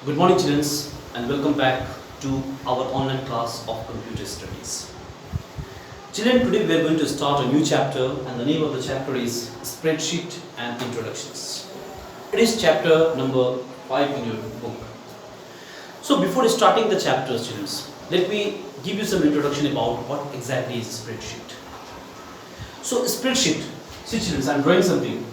Good morning, children, and welcome back to our online class of computer studies. Children, today we are going to start a new chapter, and the name of the chapter is Spreadsheet and Introductions. It is chapter number 5 in your book. So, before starting the chapter, students, let me give you some introduction about what exactly is a spreadsheet. So, spreadsheet. See, children, I am drawing something.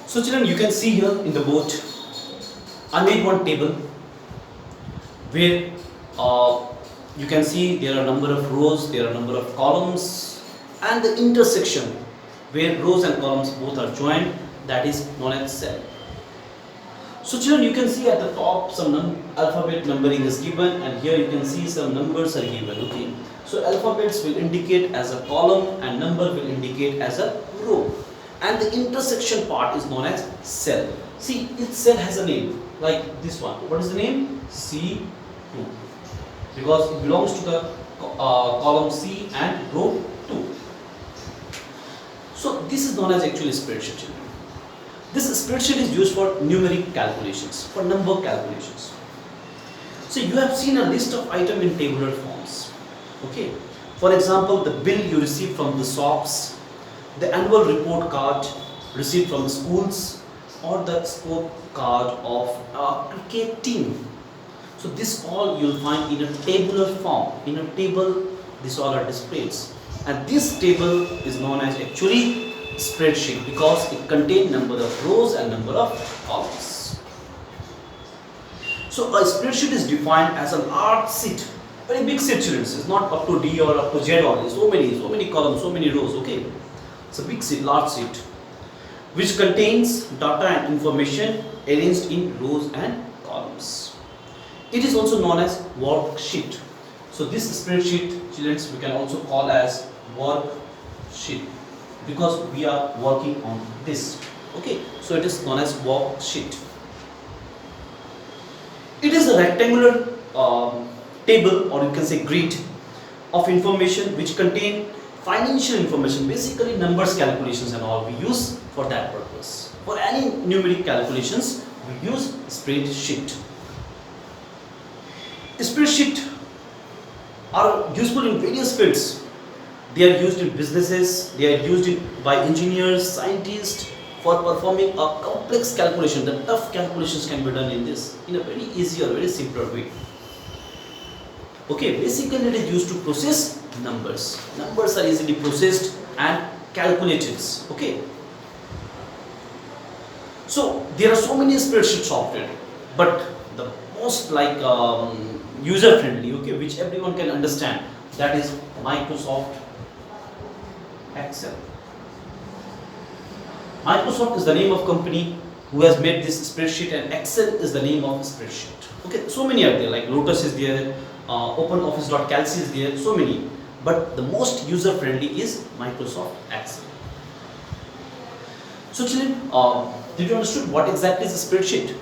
So children, you can see here in the board, I made one table where you can see there are a number of rows, there are a number of columns, and the intersection where rows and columns both are joined, that is known as cell. So children, you can see at the top some alphabet numbering is given, and here you can see some numbers are given. Okay, so alphabets will indicate as a column and number will indicate as a row. And the intersection part is known as cell. See, each cell has a name, like this one. What is the name? C2, because it belongs to the column C and row 2. So this is known as actually spreadsheet. This spreadsheet is used for numeric calculations, for number calculations. So you have seen a list of items in tabular forms. Okay. For example, the bill you received from the shops, the annual report card received from the schools, or the score card of a cricket team. So this all you will find in a tabular form. In a table, these all are displayed, and this table is known as actually spreadsheet because it contains number of rows and number of columns. So a spreadsheet is defined as a large sheet, very big sheet, children. It's not up to D or up to Z only. So many columns, so many rows. Okay. It's a big sheet, large sheet, which contains data and information arranged in rows and columns. It is also known as worksheet. So this spreadsheet, children, we can also call as worksheet because we are working on this. Okay, so it is known as worksheet. It is a rectangular table, or you can say grid of information which contain financial information, basically numbers calculations and all we use for that purpose. For any numeric calculations, we use spreadsheet. Spreadsheet are useful in various fields. They are used in businesses, they are used by engineers, scientists for performing a complex calculation. The tough calculations can be done in this in a very easy or very simpler way. Okay, basically it is used to process numbers. Numbers are easily processed and calculated. Okay. So there are so many spreadsheet software, but the most user friendly, okay, which everyone can understand, that is Microsoft Excel. Microsoft is the name of company who has made this spreadsheet, and Excel is the name of spreadsheet. Okay, so many are there, like Lotus is there, OpenOffice.calc is there, so many. But the most user friendly is Microsoft Excel. So children, did you understand what exactly is a spreadsheet?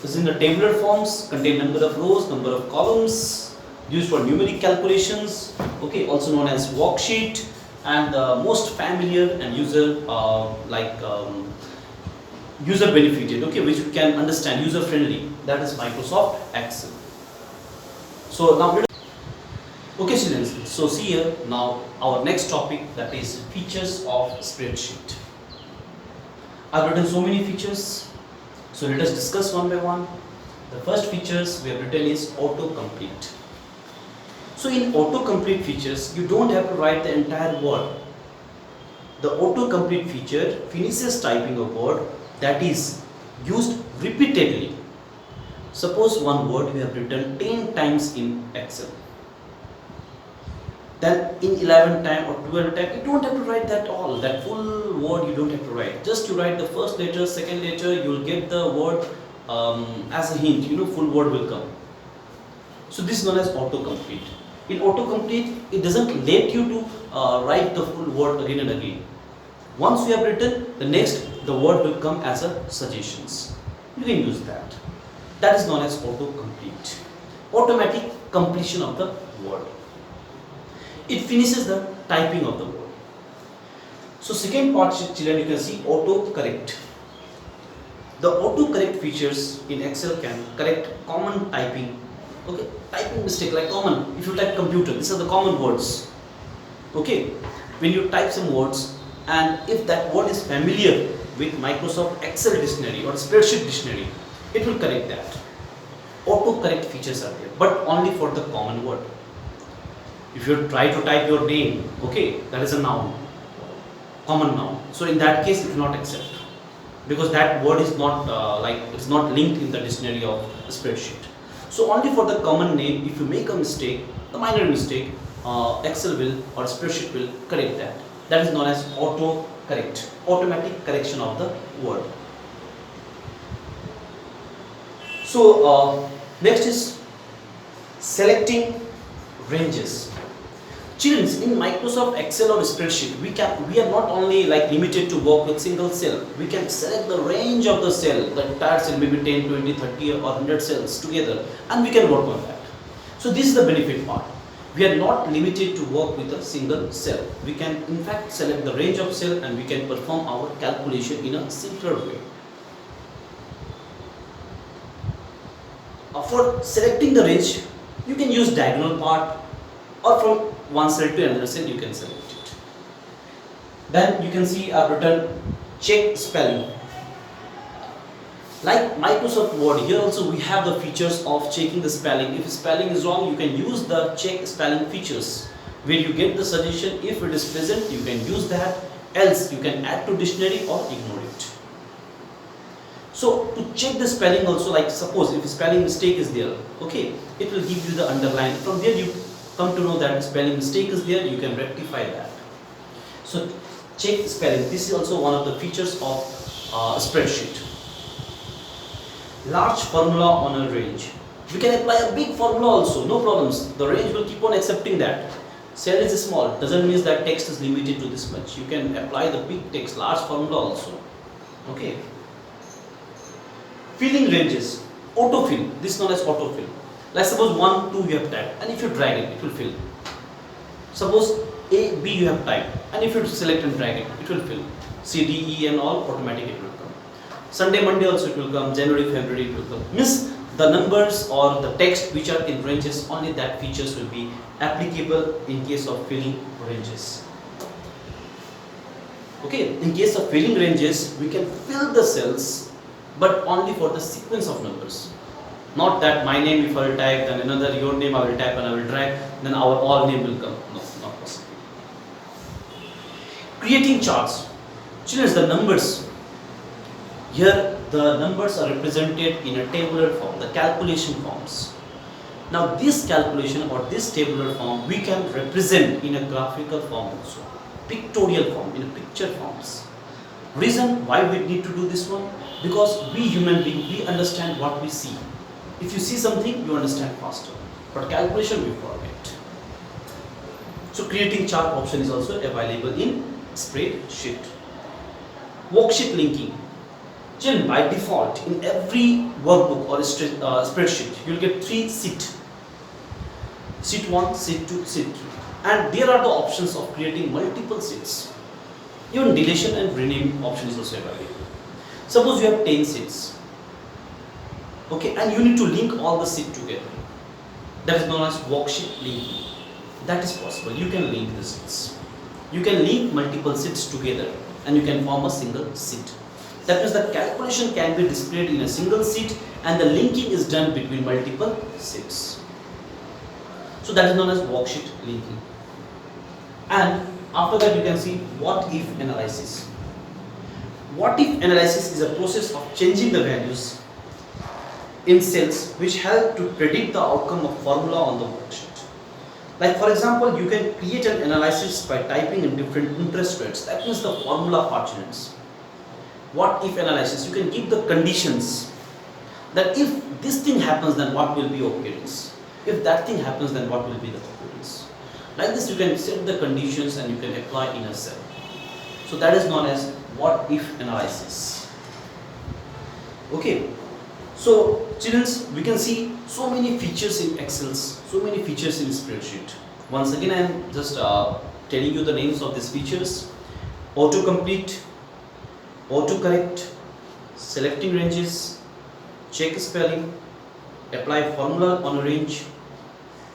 It's in the tabular forms, contain number of rows, number of columns, used for numeric calculations. Okay, also known as worksheet, and the most familiar and user user benefited. Okay, which we can understand, user friendly. That is Microsoft Excel. So now okay, students, so see here now our next topic, that is features of spreadsheet. I've written so many features, so let us discuss one by one. The first features we have written is autocomplete. So in autocomplete features, you don't have to write the entire word. The autocomplete feature finishes typing a word that is used repeatedly. Suppose one word you have written 10 times in Excel. then in 11 time or 12 time, you don't have to write that all, that full word you don't have to write. Just you write the first letter, second letter, you will get the word as a hint, full word will come. So this is known as autocomplete. In autocomplete, it doesn't let you to write the full word again and again. Once you have written, the word will come as a suggestions. You can use that. That is known as autocomplete. Automatic completion of the word. It finishes the typing of the word. So second part, children, you can see autocorrect. The autocorrect features in Excel can correct common typing. Okay, typing mistake like common. If you type computer, these are the common words. Okay, when you type some words, and if that word is familiar with Microsoft Excel dictionary or spreadsheet dictionary, it will correct that. Autocorrect features are there, but only for the common word. If you try to type your name, okay, that is a noun, common noun. So in that case, it will not accept, because that word is not it's not linked in the dictionary of the spreadsheet. So only for the common name, if you make a mistake, the minor mistake, Excel will or spreadsheet will correct that. That is known as autocorrect, automatic correction of the word. So next is selecting ranges. Children, in Microsoft Excel or spreadsheet, we are not only limited to work with single cell. We can select the range of the cell, the entire cell, maybe 10, 20, 30 or 100 cells together, and we can work on that. So this is the benefit part. We are not limited to work with a single cell. We can in fact select the range of cell and we can perform our calculation in a simpler way. For selecting the range, you can use diagonal part, or from one cell to another cell you can select it. Then you can see I've written check spelling. Like Microsoft Word, here also we have the features of checking the spelling. If spelling is wrong, you can use the check spelling features, where you get the suggestion. If it is present, you can use that, else you can add to dictionary or ignore it. So to check the spelling also, like suppose if a spelling mistake is there, okay, it will give you the underline. From there you come to know that spelling mistake is there, you can rectify that. So check spelling, this is also one of the features of spreadsheet. Large formula on a range. We can apply a big formula also, no problems. The range will keep on accepting that. Cell is small, doesn't mean that text is limited to this much. You can apply the big text, large formula also. Okay. Filling ranges, autofill, this is known as autofill. Like suppose 1, 2 you have typed, and if you drag it, it will fill. Suppose A, B you have typed, and if you select and drag it, it will fill. C, D, E and all, automatically it will come. Sunday, Monday also it will come, January, February it will come. Means the numbers or the text which are in ranges, only that features will be applicable in case of filling ranges. Okay, in case of filling ranges, we can fill the cells, but only for the sequence of numbers. Not that my name if I will type, then another your name I will type and I will drag, then our all name will come. No, not possible. Creating charts. Children, the numbers. Here the numbers are represented in a tabular form, the calculation forms. Now this calculation or this tabular form we can represent in a graphical form also, pictorial form, in a picture forms. Reason why we need to do this one? Because we human beings, we understand what we see. If you see something, you understand faster. But calculation we forget. So creating chart option is also available in spreadsheet. Worksheet linking. Children, by default, in every workbook or spreadsheet, you will get 3 sheets. Sheet 1, sheet 2, sheet 3. And there are the options of creating multiple sheets. Even deletion and rename option is also available. Suppose you have 10 sheets. Okay, and you need to link all the sheets together. That is known as worksheet linking. That is possible. You can link the sheets. You can link multiple sheets together and you can form a single sheet. That means the calculation can be displayed in a single sheet and the linking is done between multiple sheets. So that is known as worksheet linking. And after that you can see what if analysis. What if analysis is a process of changing the values in cells which help to predict the outcome of formula on the worksheet. Like for example, you can create an analysis by typing in different interest rates. That means the formula part, students. What if analysis? You can give the conditions that if this thing happens, then what will be occurrence? If that thing happens, then what will be the occurrence? Like this, you can set the conditions and you can apply in a cell. So that is known as what if analysis. Okay. So children, we can see so many features in Excel, so many features in spreadsheet. Once again, I am just telling you the names of these features: autocomplete, autocorrect, selecting ranges, check spelling, apply formula on a range,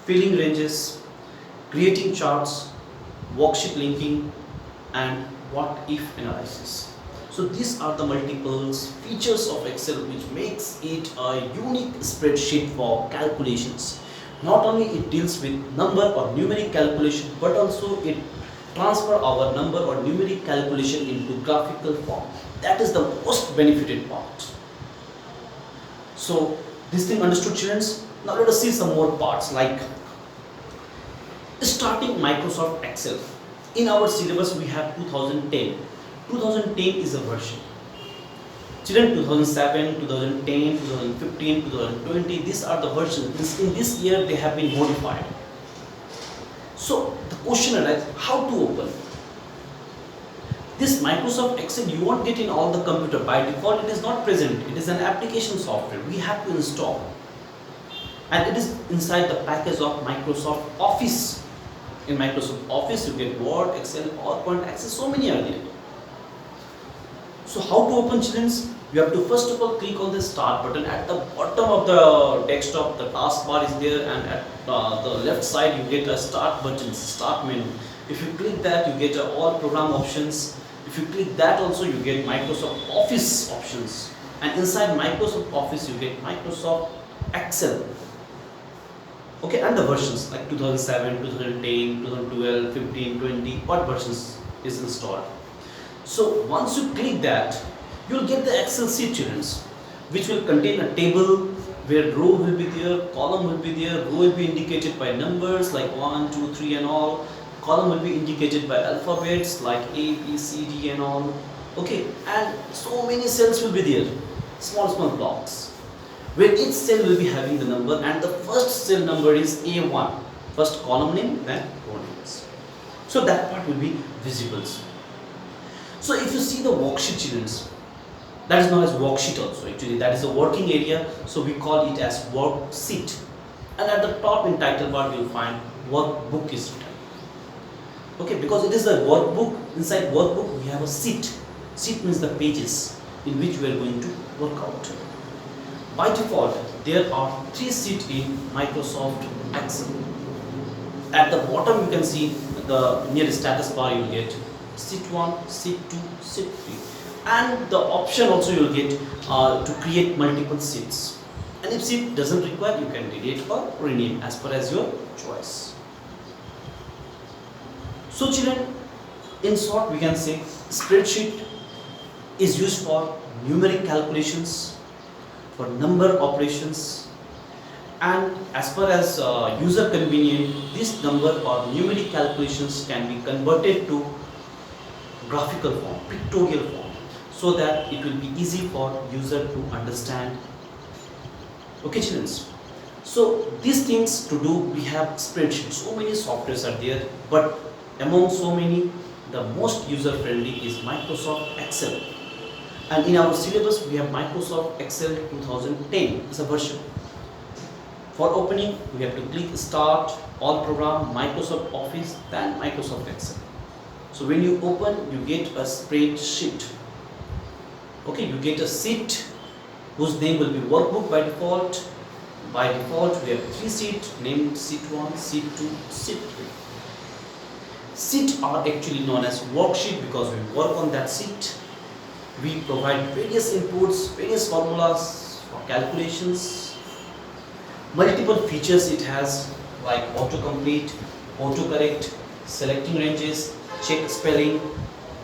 filling ranges, creating charts, worksheet linking, and what if analysis. So these are the multiple features of Excel which makes it a unique spreadsheet for calculations. Not only it deals with number or numeric calculation, but also it transfer our number or numeric calculation into graphical form. That is the most benefited part. So this thing understood, children? Now let us see some more parts, like starting Microsoft Excel. In our syllabus we have 2010. 2010 is a version. Children, 2007, 2010, 2015, 2020, these are the versions. In this year they have been modified. So the question arises, how to open? This Microsoft Excel you won't get in all the computer. By default it is not present. It is an application software. We have to install. And it is inside the package of Microsoft Office. In Microsoft Office you get Word, Excel, PowerPoint, Access, so many are there. So how to open, children? You have to first of all click on the start button. At the bottom of the desktop the taskbar is there, and at the left side you get a start button, start menu. If you click that you get all program options. If you click that also you get Microsoft Office options, and inside Microsoft Office you get Microsoft Excel. Okay, and the versions like 2007, 2010, 2012, 15, 20, what versions is installed. So once you click that, you will get the Excel sheet, children, which will contain a table where row will be there, column will be there. Row will be indicated by numbers like 1, 2, 3 and all. Column will be indicated by alphabets like A, B, C, D and all. Okay, and so many cells will be there, small blocks, where each cell will be having the number, and the first cell number is A1, first column name, then row names. So that part will be visible. So if you see the worksheet, children, that is known as worksheet also. Actually that is a working area, so we call it as worksheet. And at the top in title bar you will find workbook is written. Okay, because it is a workbook. Inside workbook we have a sheet. Sheet means the pages in which we are going to work out. By default there are 3 sheets in Microsoft Excel. At the bottom you can see the near status bar you will get sheet 1, sheet 2, sheet 3, and the option also you will get to create multiple sheets. And if sheet doesn't require, you can delete or rename as per as your choice. So children, in short we can say spreadsheet is used for numeric calculations, for number operations, and as far as user convenient, this number or numeric calculations can be converted to graphical form, pictorial form, so that it will be easy for user to understand. Okay, children. So these things to do, we have spreadsheets. So many softwares are there, but among so many, the most user friendly is Microsoft Excel. And in our syllabus, we have Microsoft Excel 2010 as a version. For opening, we have to click Start, All Program, Microsoft Office, then Microsoft Excel. So when you open, you get a spreadsheet. Okay, you get a sheet whose name will be workbook by default. By default, we have 3 sheets named sheet 1, sheet 2, sheet 3. Sheets are actually known as worksheet because we work on that sheet. We provide various inputs, various formulas for calculations. Multiple features it has, like autocomplete, autocorrect, selecting ranges, check spelling,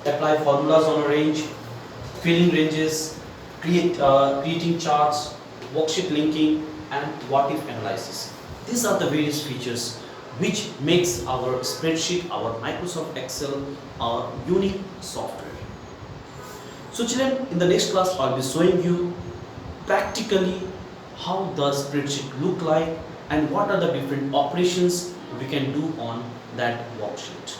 apply formulas on a range, filling ranges, creating charts, worksheet linking, and what if analysis. These are the various features which makes our spreadsheet, our Microsoft Excel, a unique software. So children, in the next class I'll be showing you practically how the spreadsheet look like and what are the different operations we can do on that worksheet.